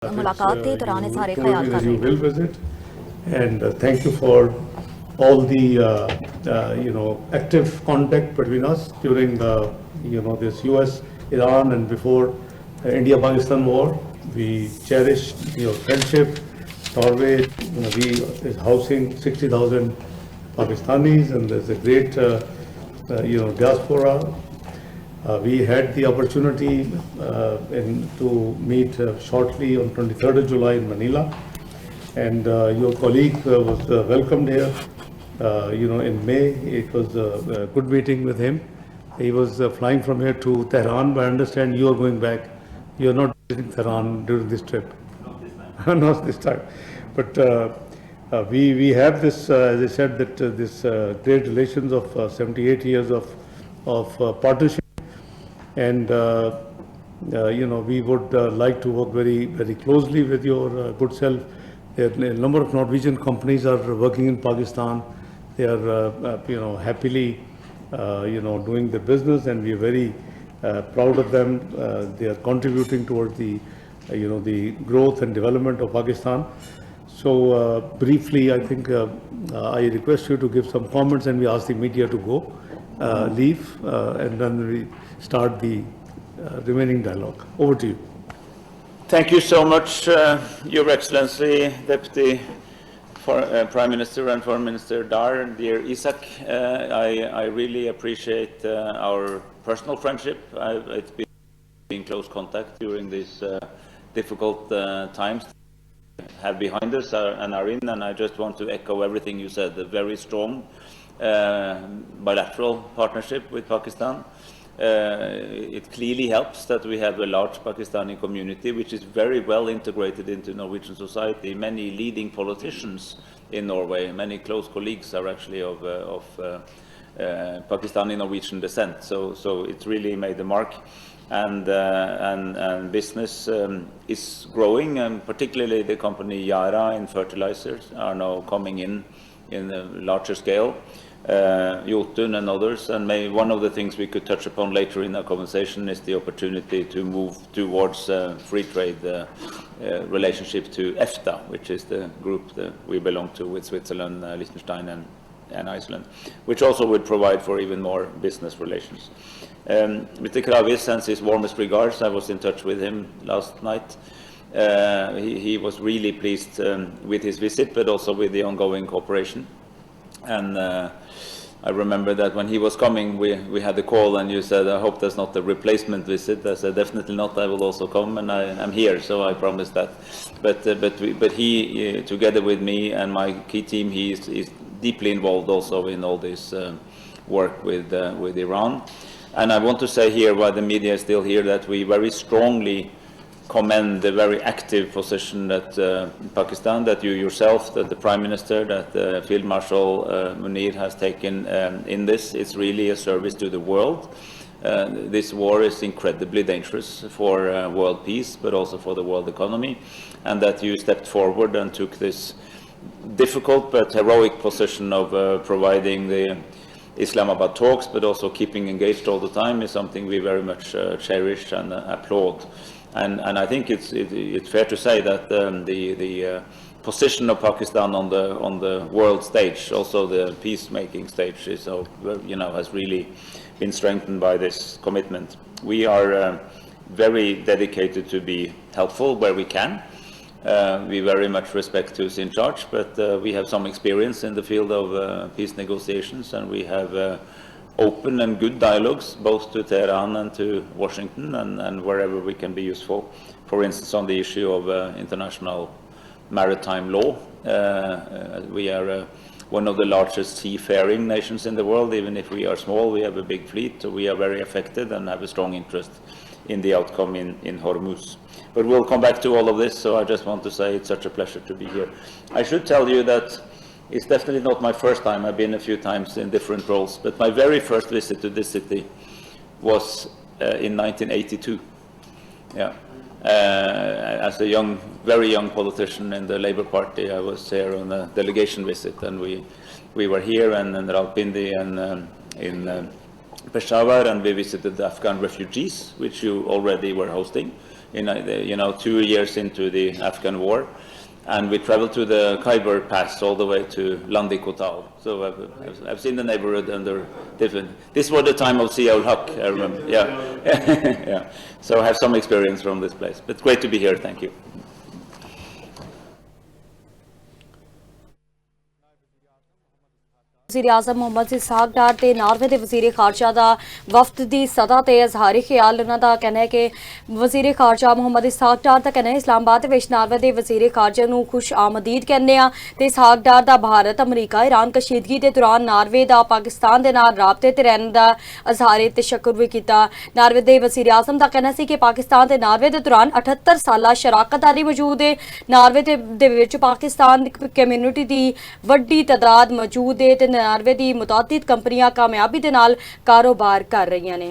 मुलाकात के दौरान ये सारे told ख्याल me कर that you रहे will हैं। visit, and thank you for all the active contact between us during this U.S. Iran and before India-Pakistan war. We cherish your friendship. Norway, we is housing 60,000 Pakistanis, and there's a great diaspora. We had the opportunity to meet shortly on 23rd of July in Manila, and your colleague was welcomed here. In May, it was a good meeting with him. He was flying from here to Tehran, but I understand you are going back. You are not visiting Tehran during this trip. Not this time. But we have this, as I said, that this great relations of 78 years of partnership, and we would like to work very very closely with your good self. There are a number of Norwegian companies are working in Pakistan. They are happily doing their business, and we are very proud of them. They are contributing towards the growth and development of Pakistan. So briefly, I think I request you to give some comments, and we ask the media to go, leave, and then we start the remaining dialogue. Over to you. Thank you so much, Your Excellency, Deputy Prime Minister and Foreign Minister Dar, dear Isaac. I really appreciate our personal friendship. It's been in close contact during these difficult times have behind us and are in, and I just want to echo everything you said. A very strong bilateral partnership with Pakistan. It clearly helps that we have a large Pakistani community, which is very well integrated into Norwegian society. Many leading politicians in Norway, many close colleagues are actually of Pakistani Norwegian descent. So it's really made a mark. And business is growing, and particularly the company Yara in fertilizers are now coming in a larger scale. Jotun and others, and one of the things we could touch upon later in our conversation is the opportunity to move towards free trade relationship to EFTA, which is the group that we belong to with Switzerland, Liechtenstein and Iceland, which also would provide for even more business relations. Mr. Kravis sends his warmest regards. I was in touch with him last night. He was really pleased with his visit, but also with the ongoing cooperation. And I remember that when he was coming, we had a call, and you said, I hope there's not a replacement visit. I said, definitely not, I will also come, and I'm here, so I promise that. But he, together with me and my key team, he is deeply involved also in all this work with Iran. And I want to say here, while the media is still here, that we very strongly commend the very active position that Pakistan, that you yourself, that the Prime Minister, that Field Marshal Munir has taken in this. It's really a service to the world. This war is incredibly dangerous for world peace, but also for the world economy, and that you stepped forward and took this difficult but heroic position of providing the Islamabad talks, but also keeping engaged all the time, is something we very much cherish and applaud. And I think it's fair to say that the position of Pakistan on the world stage, also the peacemaking stage, is has really been strengthened by this commitment. We are very dedicated to be helpful where we can. We very much respect who's in charge, but we have some experience in the field of peace negotiations, and we have open and good dialogues, both to Tehran and to Washington, and wherever we can be useful. For instance, on the issue of international maritime law. We are one of the largest seafaring nations in the world. Even if we are small, we have a big fleet, so we are very affected and have a strong interest in the outcome in Hormuz. But we'll come back to all of this, so I just want to say it's such a pleasure to be here. I should tell you that it's definitely not my first time. I've been a few times in different roles, but my very first visit to this city was in 1982. Yeah. As a very young politician in the Labour Party, I was here on a delegation visit, and we were here and in Rawalpindi and in Peshawar, and we visited the Afghan refugees, which you already were hosting. 2 years into the Afghan war. And we traveled to the Khyber Pass all the way to Landi Kotal. So I've seen the neighborhood under different. This was the time of Zia-ul Haq, I remember. Yeah, yeah. So I have some experience from this place. But great to be here. Thank you. वज़ीर आज़म मोहम्मद इसहाक डार ते Norway के वज़ीर खारजा का वफद की सतह ते इजहारी ख्याल उन्हों का कहना है कि वज़ीर खारजा मोहम्मद इसहाक डार का कहना है इस्लामाबाद विच नार्वे के वज़ीर खारजा नूं खुश आमदीद कहने ते इसहाक डार का भारत अमरीका ईरान कशीदगी के दौरान नार्वे का पाकिस्तान के नाल राबते ते रहने का इजहार तशक्कुर भी किया। नार्वे के वज़ीर आज़म का कहना सी कि पाकिस्तान ते नार्वे के दौरान 78 साला शराकतदारी मौजूद है। नार्वे दे विच पाकिस्तान कम्यूनिटी की वड्डी तादाद मौजूद है ते नार्वे दी मुतादिद कंपनियां कामयाबी दे नाल कारोबार कर रही ने।